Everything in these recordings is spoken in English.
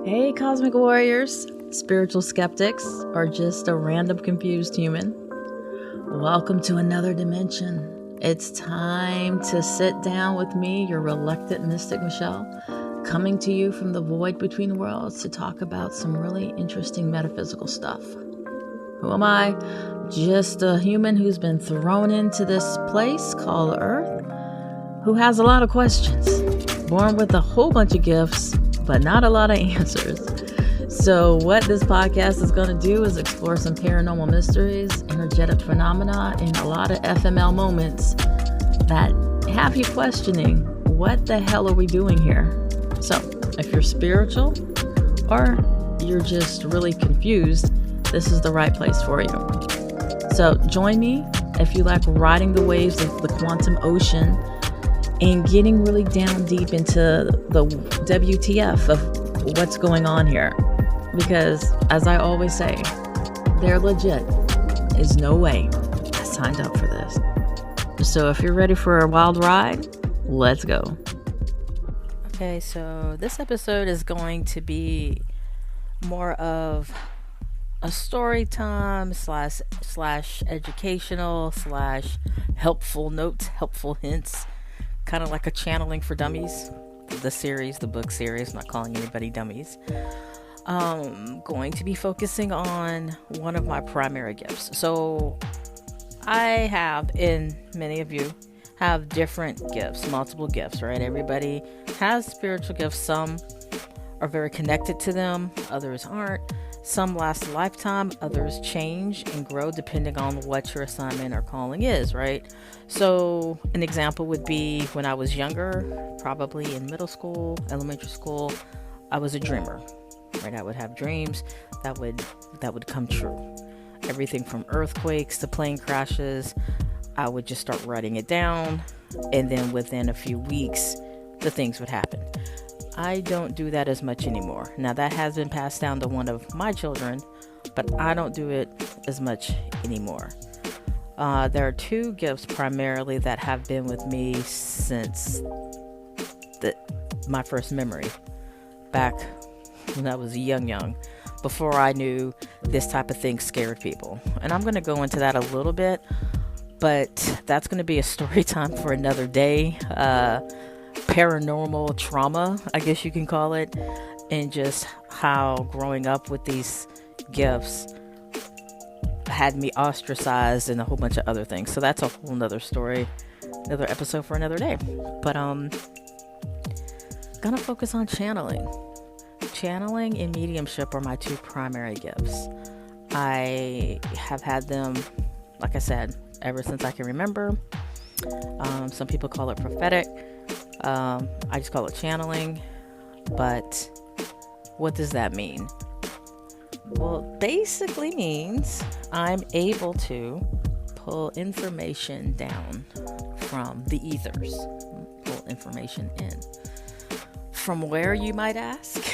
Hey, Cosmic Warriors, spiritual skeptics, or just a random confused human. Welcome to another dimension. It's time to sit down with me, your reluctant mystic Michelle, coming to you from the void between worlds to talk about some really interesting metaphysical stuff. Who am I? Just a human who's been thrown into this place called Earth, who has a lot of questions, born with a whole bunch of gifts, but not a lot of answers. So what this podcast is going to do is explore some paranormal mysteries, energetic phenomena, and a lot of FML moments that have you questioning, what the hell are we doing here? So if you're spiritual or you're just really confused, this is the right place for you. So join me if you like riding the waves of the quantum ocean and getting really down deep into the WTF of what's going on here. Because, as I always say, they're legit. There's no way I signed up for this. So if you're ready for a wild ride, let's go. Okay, so this episode is going to be more of a story time slash educational slash helpful notes, helpful hints. Kind of like a channeling for dummies, the book series. I'm not calling anybody dummies. Going to be focusing on one of my primary gifts. So I have, and many of you have different gifts, multiple gifts, right? Everybody has spiritual gifts. Some are very connected to them, others aren't. Some last a lifetime, others change and grow depending on what your assignment or calling is, right? So an example would be when I was younger, probably in middle school, elementary school, I was a dreamer, right? I would have dreams that would come true. Everything from earthquakes to plane crashes, I would just start writing it down, and then within a few weeks, the things would happen. I don't do that as much anymore. Now that has been passed down to one of my children, but I don't do it as much anymore. There are two gifts primarily that have been with me since my first memory, back when I was young, before I knew this type of thing scared people. And I'm going to go into that a little bit, but that's going to be a story time for another day. Paranormal trauma, I guess you can call it, and just how growing up with these gifts had me ostracized and a whole bunch of other things. So that's a whole nother story, another episode for another day. But gonna focus on channeling. Channeling and mediumship are my two primary gifts. I have had them, like I said, ever since I can remember. Some people call it prophetic. I just call it channeling. But what does that mean? Well, basically means I'm able to pull information down from the ethers, pull information in. From where, you might ask?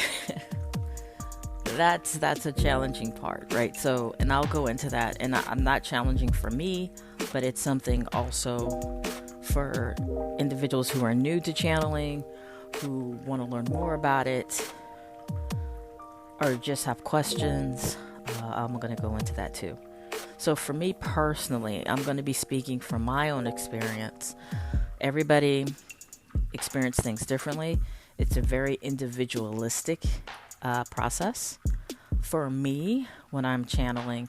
That's a challenging part, right? So, and I'll go into that. And I'm not challenging for me, but it's something also for individuals who are new to channeling, who want to learn more about it, or just have questions. I'm going to go into that too. So for me personally, I'm going to be speaking from my own experience. Everybody experiences things differently. It's a very individualistic process. For me, when I'm channeling,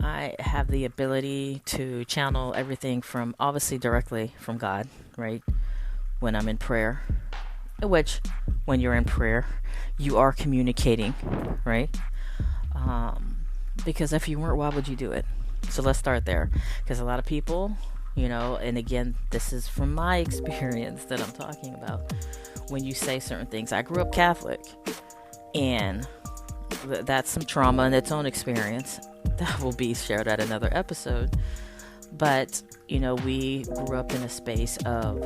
I have the ability to channel everything from, obviously, directly from God, right? When I'm in prayer, which when you're in prayer, you are communicating, right? Because if you weren't, why would you do it? So let's start there. Because a lot of people, and again, this is from my experience that I'm talking about. When you say certain things, I grew up Catholic, and that's some trauma in its own experience. That will be shared at another episode. But, we grew up in a space of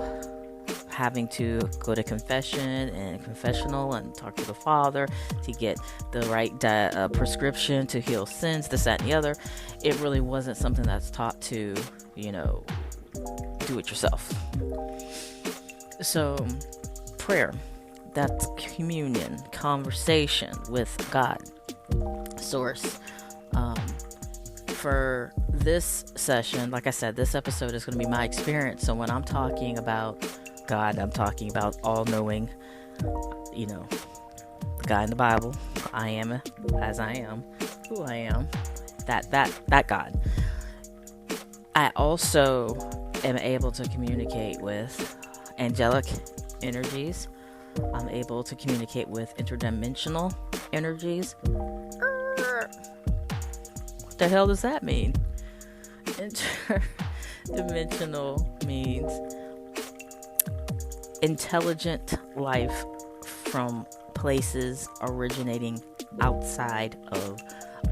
having to go to confession and confessional and talk to the Father to get the right prescription to heal sins, this, that, and the other. It really wasn't something that's taught to, do it yourself. So, prayer. That's communion, conversation with God, source. For this session, like I said, this episode is going to be my experience. So when I'm talking about God, I'm talking about all-knowing, the guy in the Bible. I am as I am, who I am. That God. I also am able to communicate with angelic energies. I'm able to communicate with interdimensional energies. What the hell does that mean? Interdimensional means intelligent life from places originating outside of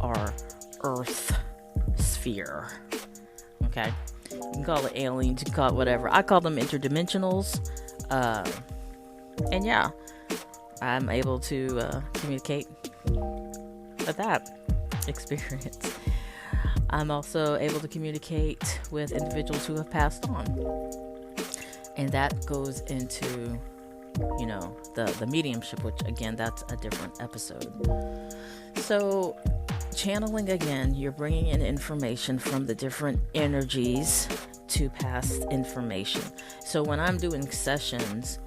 our Earth sphere. Okay? You can call it aliens, you can call it whatever. I call them interdimensionals. And yeah, I'm able to communicate with that experience. I'm also able to communicate with individuals who have passed on. And that goes into, the mediumship, which again, that's a different episode. So channeling, again, you're bringing in information from the different energies to pass information. So when I'm doing sessions,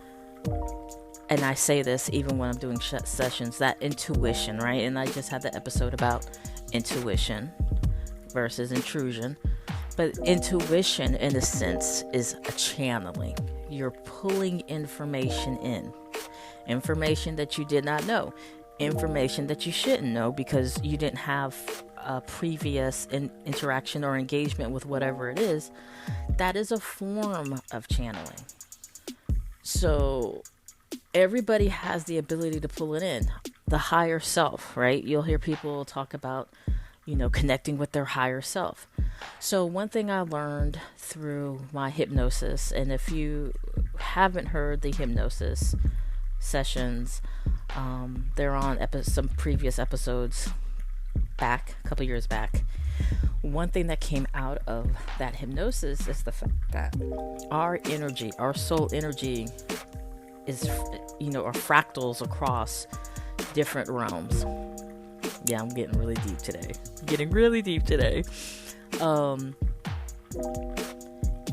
and I say this even when I'm doing sessions, that intuition, right? And I just had the episode about intuition versus intrusion. But intuition, in a sense, is a channeling. You're pulling information in. Information that you did not know. Information that you shouldn't know because you didn't have a previous interaction or engagement with whatever it is. That is a form of channeling. So everybody has the ability to pull it in. The higher self, right? You'll hear people talk about, connecting with their higher self. So one thing I learned through my hypnosis, and if you haven't heard the hypnosis sessions, they're on some previous episodes back, a couple years back. One thing that came out of that hypnosis is the fact that our energy, our soul energy is, are fractals across different realms. Yeah, I'm getting really deep today.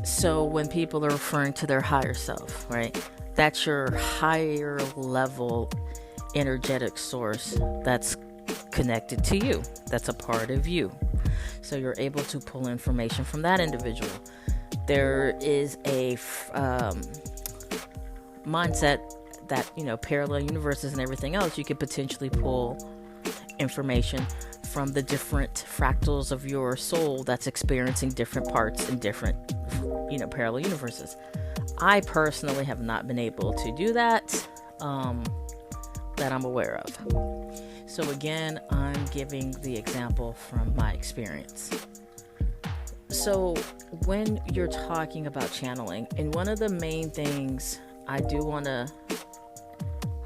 So when people are referring to their higher self, right? That's your higher level energetic source that's connected to you. That's a part of you. So you're able to pull information from that individual. There is a mindset that, parallel universes and everything else, you could potentially pull information from the different fractals of your soul that's experiencing different parts in different, parallel universes. I personally have not been able to do that, that I'm aware of. So again, I'm giving the example from my experience. So when you're talking about channeling, and one of the main things I do want to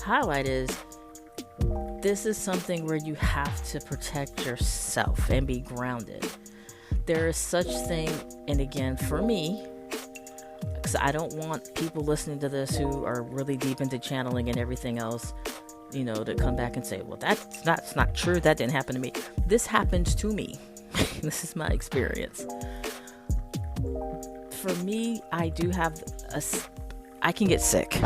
highlight is this is something where you have to protect yourself and be grounded. There is such thing, and again, for me, because I don't want people listening to this who are really deep into channeling and everything else, to come back and say, well, that's not true. That didn't happen to me. This happened to me. This is my experience. For me, I can get sick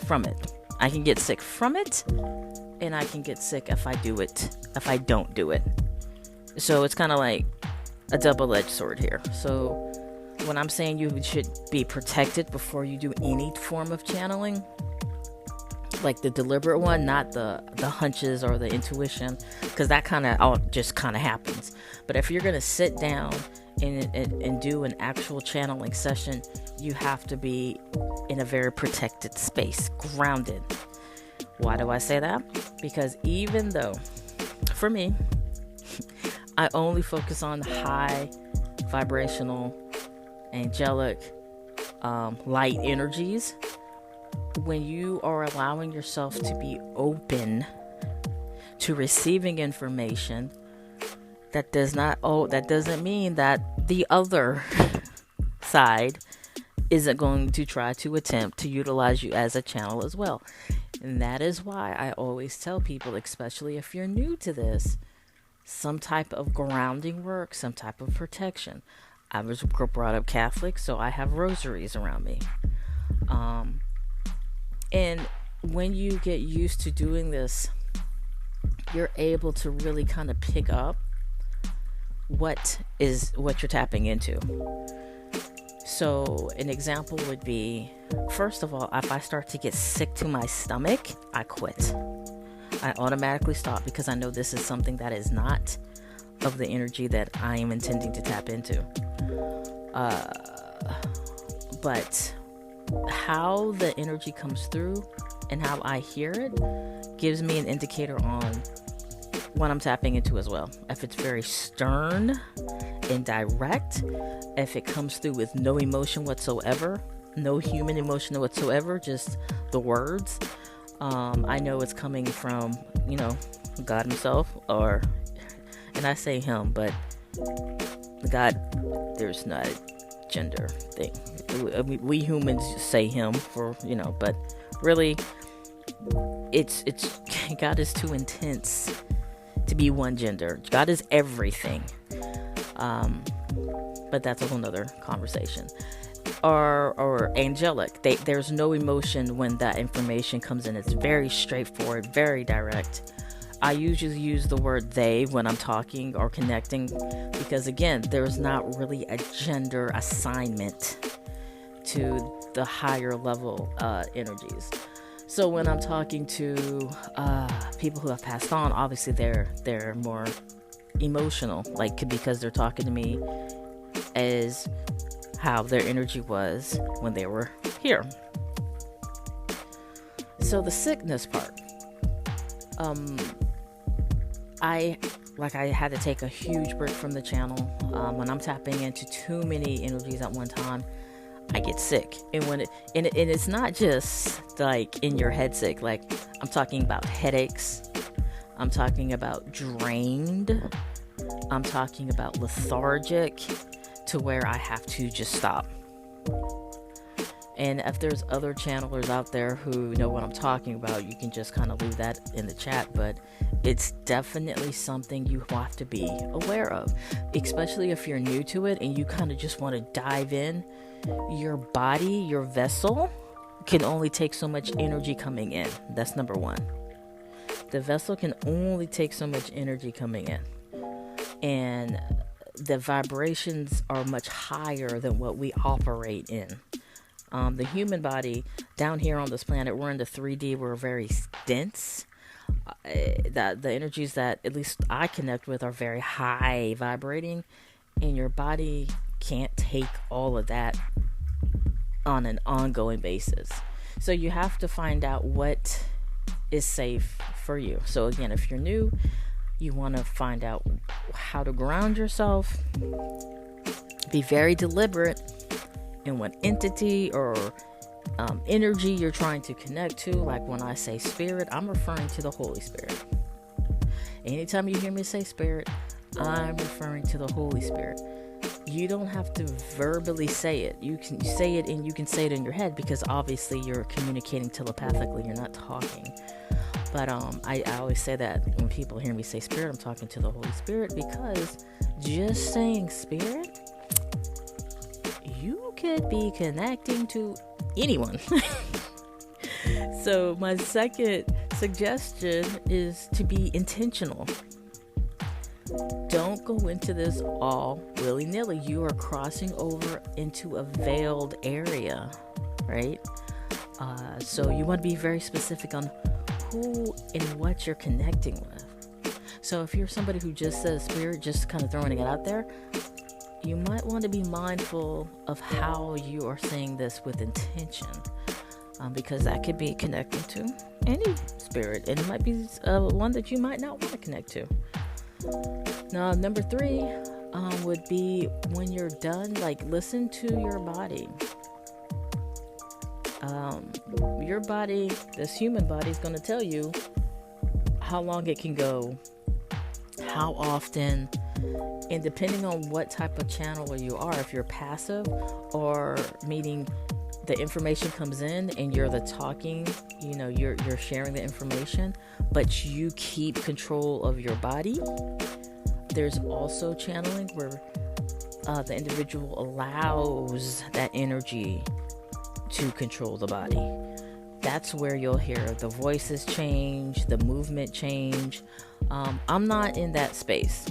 from it. I can get sick from it, and I can get sick if I don't do it. So it's kind of like a double-edged sword here. So when I'm saying you should be protected before you do any form of channeling, like the deliberate one, not the hunches or the intuition, because that kind of just happens. But if you're going to sit down and do an actual channeling session, you have to be in a very protected space, grounded. Why do I say that? Because even though, for me, I only focus on high vibrational, angelic, light energies, when you are allowing yourself to be open to receiving information, that doesn't mean that the other side isn't going to try to attempt to utilize you as a channel as well. And that is why I always tell people, especially if you're new to this, some type of grounding work, some type of protection. I was brought up Catholic, so I have rosaries around me. And when you get used to doing this, you're able to really kind of pick up what you're tapping into. So an example would be, first of all, if I start to get sick to my stomach, I quit. I automatically stop because I know this is something that is not of the energy that I am intending to tap into. But how the energy comes through and how I hear it gives me an indicator on what I'm tapping into as well. If it's very stern and direct, if it comes through with no emotion whatsoever, no human emotion whatsoever, just the words, I know it's coming from, God himself, and I say him, but God, there's not a gender thing. We humans say him but really it's God is too intense to be one gender. God is everything. But that's a whole nother conversation. Or angelic. There's no emotion when that information comes in. It's very straightforward, very direct. I usually use the word they when I'm talking or connecting because, again, there's not really a gender assignment to the higher level energies. So when I'm talking to people who have passed on, obviously they're more emotional, because they're talking to me as how their energy was when they were here. So the sickness part, I had to take a huge break from the channel. When I'm tapping into too many energies at one time, I get sick. And it's not just in your head sick. I'm talking about headaches. I'm talking about drained. I'm talking about lethargic, to where I have to just stop. And if there's other channelers out there who know what I'm talking about, you can just kind of leave that in the chat. But it's definitely something you have to be aware of, especially if you're new to it and you kind of just want to dive in. Your body, your vessel, can only take so much energy coming in. That's number one. The vessel can only take so much energy coming in. And the vibrations are much higher than what we operate in. The human body down here on this planet, we're in the 3D, we're very dense. The energies that at least I connect with are very high vibrating, and your body can't take all of that on an ongoing basis. So you have to find out what is safe for you. So again, if you're new, you want to find out how to ground yourself. Be very deliberate in what entity or energy you're trying to connect to. Like when I say spirit, I'm referring to the Holy Spirit. Anytime you hear me say spirit, I'm referring to the Holy Spirit. You don't have to verbally say it. You can say it, and you can say it in your head, because obviously you're communicating telepathically. You're not talking. But I always say that when people hear me say spirit, I'm talking to the Holy Spirit, because just saying spirit, you could be connecting to anyone. So my second suggestion is to be intentional. Don't go into this all willy-nilly. You are crossing over into a veiled area, right? So you want to be very specific on who and what you're connecting with. So if you're somebody who just says spirit, just kind of throwing it out there, you might want to be mindful of how you are saying this with intention, because that could be connecting to any spirit, and it might be one that you might not want to connect to. Now, number 3 would be, when you're done, listen to your body. Your body, this human body, is going to tell you how long it can go, how often, and depending on what type of channeler you are, if you're passive, or meaning the information comes in and you're the talking, you're sharing the information, but you keep control of your body. There's also channeling where the individual allows that energy to control the body. That's where you'll hear the voices change, the movement change. I'm not in that space.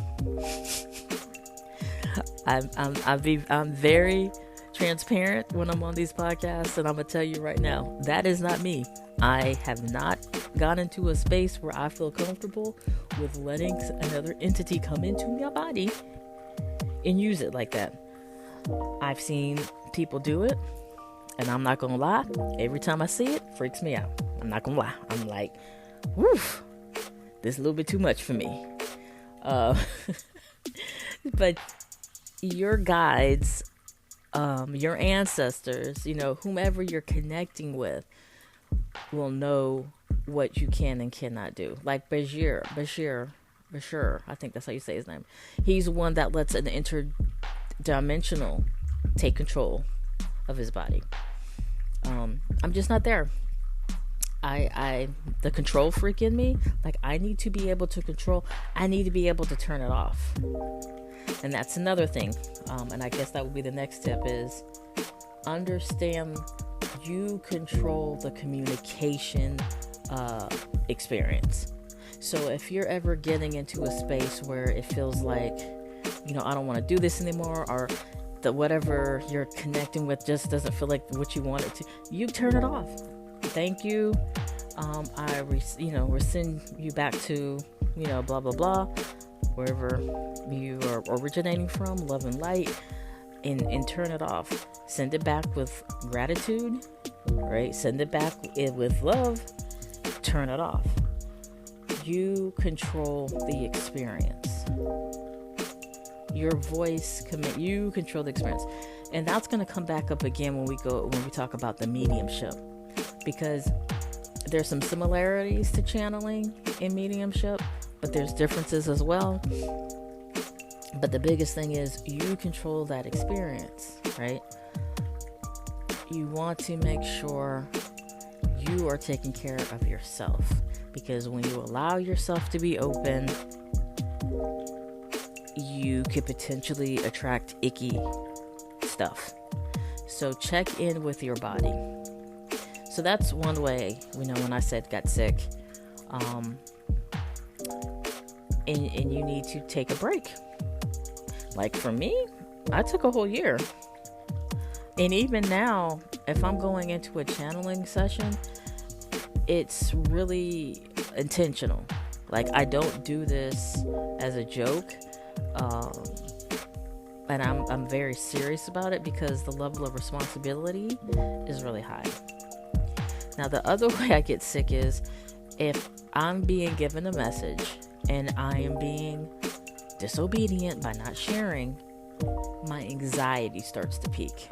I'm very transparent when I'm on these podcasts, and I'm gonna tell you right now, that is not me. I have not gone into a space where I feel comfortable with letting another entity come into my body and use it like that. I've seen people do it, and I'm not gonna lie, every time I see it, freaks me out. I'm not gonna lie. I'm like, woof, this is a little bit too much for me. But your guides, your ancestors, whomever you're connecting with, will know what you can and cannot do. Like Bashir, I think that's how you say his name. He's one that lets an interdimensional take control of his body. I'm just not there. The control freak in me, like, I need to be able to control. I need to be able to turn it off. And that's another thing. And I guess that would be the next tip, is understand you control the communication experience. So if you're ever getting into a space where it feels like, I don't want to do this anymore, or that whatever you're connecting with just doesn't feel like what you want it to, you turn it off. Thank you. I rescind you back to, blah, blah, blah, wherever you are originating from, love and light, and turn it off. Send it back with gratitude, right? Send it back with love. Turn it off. You control the experience. Your voice, you control the experience. And that's going to come back up again when we talk about the mediumship, because there's some similarities to channeling in mediumship, but there's differences as well. But the biggest thing is you control that experience, right? You want to make sure you are taking care of yourself, because when you allow yourself to be open, you could potentially attract icky stuff. So check in with your body. So that's one way, when I said got sick, and you need to take a break. Like for me, I took a whole year. And even now, if I'm going into a channeling session, it's really intentional. Like, I don't do this as a joke. And I'm very serious about it, because the level of responsibility is really high. Now, the other way I get sick is if I'm being given a message and I am being disobedient by not sharing, my anxiety starts to peak.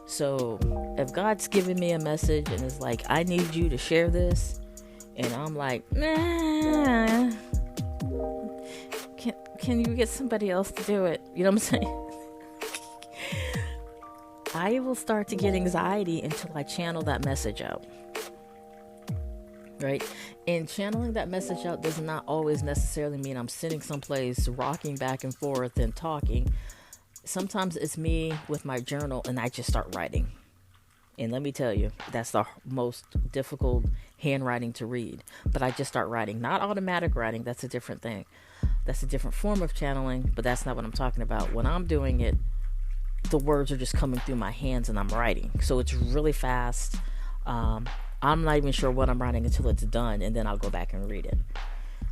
So if God's giving me a message and is like, I need you to share this, and I'm like, nah, can you get somebody else to do it? You know what I'm saying? I will start to get anxiety until I channel that message out. Right? And channeling that message out does not always necessarily mean I'm sitting someplace rocking back and forth and talking. Sometimes it's me with my journal and I just start writing. And let me tell you, that's the most difficult handwriting to read. But I just start writing. Not automatic writing. That's a different thing. That's a different form of channeling, but that's not what I'm talking about. When I'm doing it, the words are just coming through my hands and I'm writing. So it's really fast. I'm not even sure what I'm writing until it's done, and then I'll go back and read it.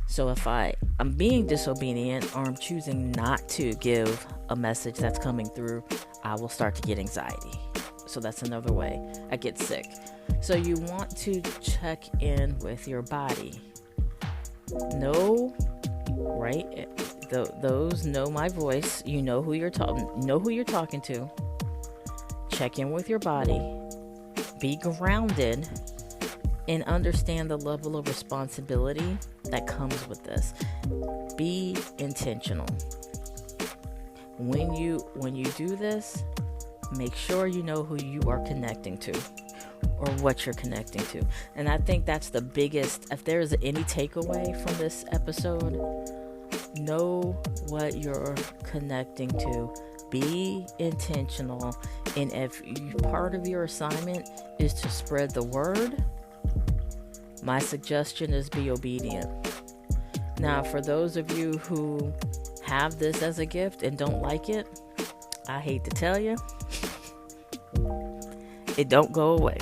So if I'm being disobedient, or I'm choosing not to give a message that's coming through, I will start to get anxiety. So that's another way I get sick. So you want to check in with your body. Know, right? Those know my voice. You know who you're talking to. Check in with your body. Be grounded. and understand the level of responsibility that comes with this. Be intentional. When you do this, make sure you know who you are connecting to or what you're connecting to. And I think that's the biggest, if there's any takeaway from this episode, know what you're connecting to. Be intentional. And if part of your assignment is to spread the word, my suggestion is be obedient. Now, for those of you who have this as a gift and don't like it, I hate to tell you, it don't go away.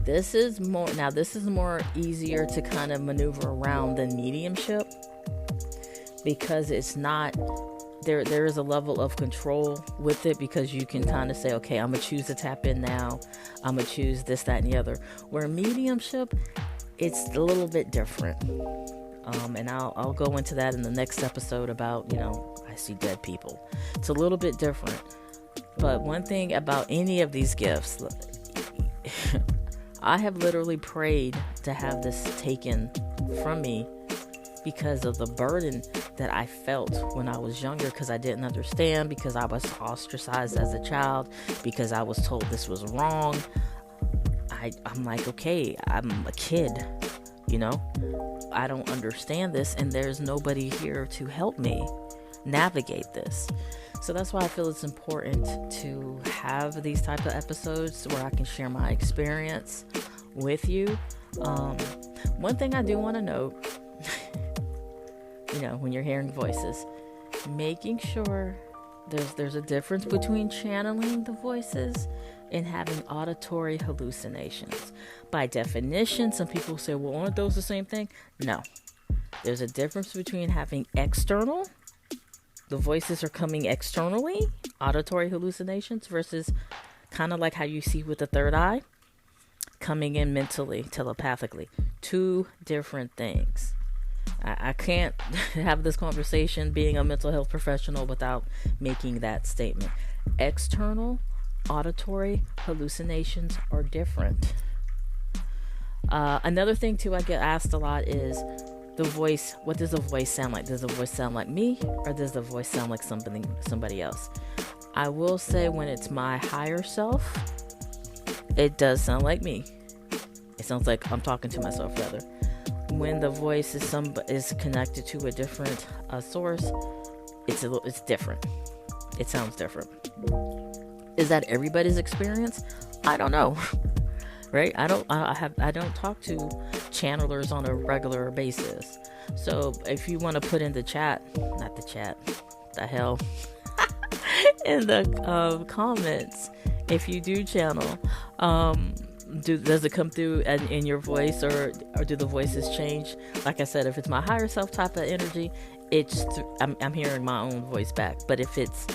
This is more easier to kind of maneuver around than mediumship, because it's not, there is a level of control with it, because you can kind of say, okay, I'm going to choose to tap in now. I'm going to choose this, that, and the other. Where mediumship, it's a little bit different. And I'll go into that in the next episode about, I see dead people. It's a little bit different. But one thing about any of these gifts, I have literally prayed to have this taken from me because of the burden that I felt when I was younger, because I didn't understand, because I was ostracized as a child, because I was told this was wrong. I'm like, okay, I'm a kid, I don't understand this, and there's nobody here to help me navigate this. So that's why I feel it's important to have these type of episodes where I can share my experience with you. One thing I do want to note, when you're hearing voices, making sure there's a difference between channeling the voices and having auditory hallucinations. By definition, some people say, well, aren't those the same thing? No. There's a difference between having external, the voices are coming externally, auditory hallucinations, versus kind of like how you see with the third eye, coming in mentally, telepathically. Two different things. I can't have this conversation being a mental health professional without making that statement. External auditory hallucinations are different. Another thing too I get asked a lot is the voice. What does the voice sound like? Does the voice sound like me, or does the voice sound like somebody else? I will say, when it's my higher self, it does sound like me. It sounds like I'm talking to myself, rather. When the voice is connected to a different source, it's different. It sounds different. Is that everybody's experience? I don't know. Right? I don't talk to channelers on a regular basis. So if you want to put in the in the comments, if you do channel, does it come through in your voice, or do the voices change? Like I said, if it's my higher self type of energy, I'm hearing my own voice back. But if it's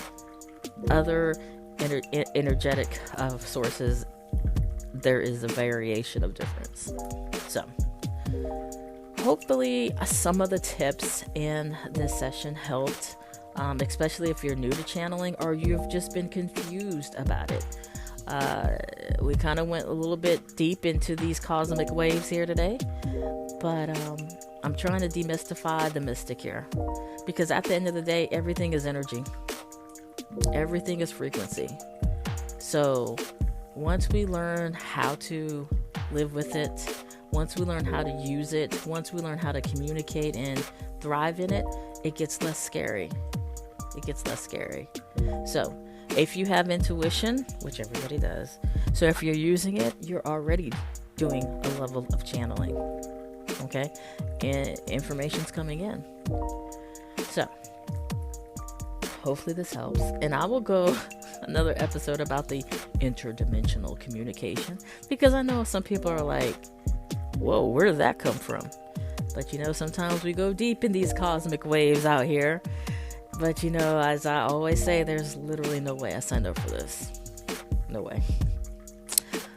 other energetic sources, there is a variation of difference. So hopefully some of the tips in this session helped, especially if you're new to channeling or you've just been confused about it. We kind of went a little bit deep into these cosmic waves here today, but I'm trying to demystify the mystic here, because at the end of the day, everything is energy. Everything is frequency. So once we learn how to live with it, once we learn how to use it, once we learn how to communicate and thrive in it, it gets less scary. So if you have intuition, which everybody does, so if you're using it, you're already doing a level of channeling. Okay? And information's coming in. So hopefully this helps. And I will go another episode about the interdimensional communication, because I know some people are like, whoa, where did that come from? But sometimes we go deep in these cosmic waves out here. But as I always say, there's literally no way I signed up for this. No way.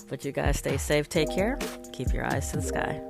But you guys stay safe, take care, keep your eyes to the sky.